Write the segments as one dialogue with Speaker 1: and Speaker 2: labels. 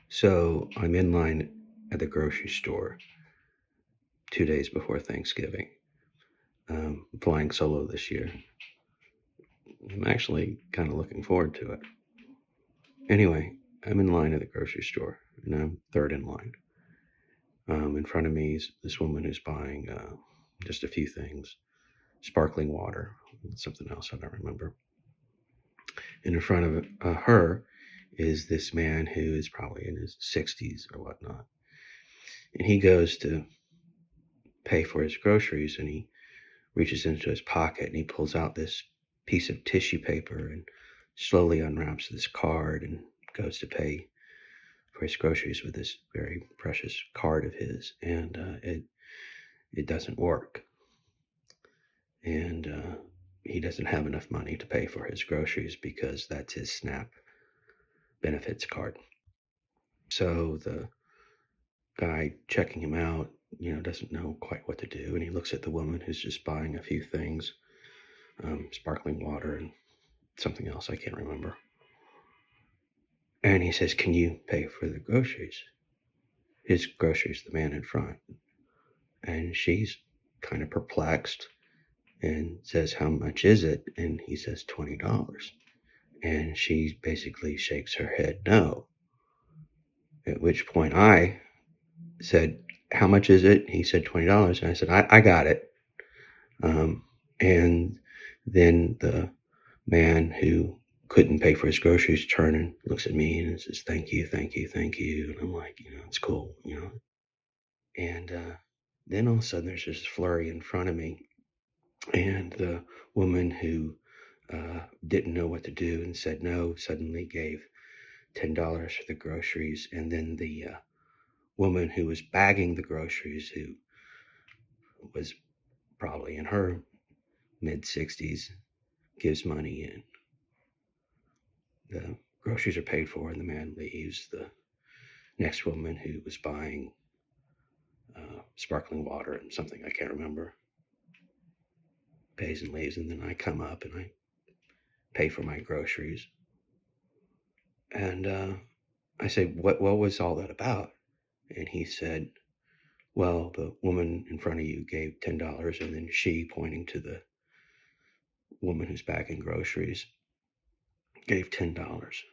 Speaker 1: So I'm in line at the grocery store 2 days before Thanksgiving. Flying solo this year. I'm actually kind of looking forward to it. Anyway, I'm in line at the grocery store, and I'm third in line. In front of me is this woman who's buying just a few things, sparkling water, and something else I don't remember. And in front of her is this man who is probably in his 60s or whatnot. And he goes to pay for his groceries, and he reaches into his pocket and he pulls out this piece of tissue paper and slowly unwraps this card and goes to pay for his groceries with this very precious card of his. And it doesn't work. And he doesn't have enough money to pay for his groceries because that's his SNAP benefits card. So the guy checking him out, doesn't know quite what to do. And he looks at the woman who's just buying a few things, sparkling water and something else I can't remember. And he says, "Can you pay for the groceries?" His groceries, the man in front. And she's kind of perplexed and says, "How much is it?" And he says, $20. And she basically shakes her head no. At which point I said, "How much is it?" He said, $20. And I said, I got it. And then the man who couldn't pay for his groceries turns and looks at me and says, "Thank you, thank you, thank you." And I'm like, it's cool. And then all of a sudden there's this flurry in front of me. And the woman who didn't know what to do and said no suddenly gave $10 for the groceries. And then the woman who was bagging the groceries, who was probably in her mid-60s, gives money in. The groceries are paid for and the man leaves. The next woman who was buying sparkling water and something I can't remember pays and leaves. And then I come up and I pay for my groceries. And I say, what was all that about? And he said, "Well, the woman in front of you gave $10, and then she," pointing to the woman who's bagging groceries, "gave $10.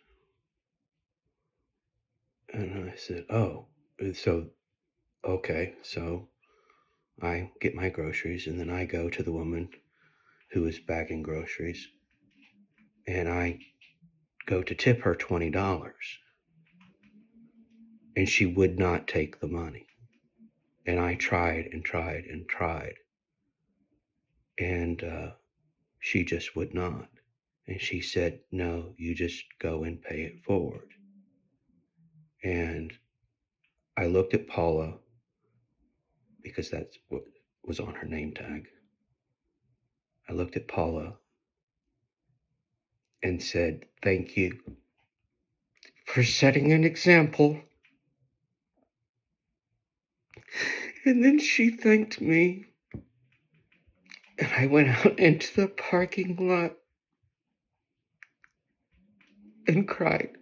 Speaker 1: And I said, "Oh, so, okay." So I get my groceries, and then I go to the woman who is bagging groceries, and I go to tip her $20. And she would not take the money. And I tried and tried and tried. And she just would not. And she said, "No, you just go and pay it forward." And I looked at Paula, because that's what was on her name tag. I looked at Paula and said, "Thank you for setting an example." And then she thanked me. And I went out into the parking lot and cried.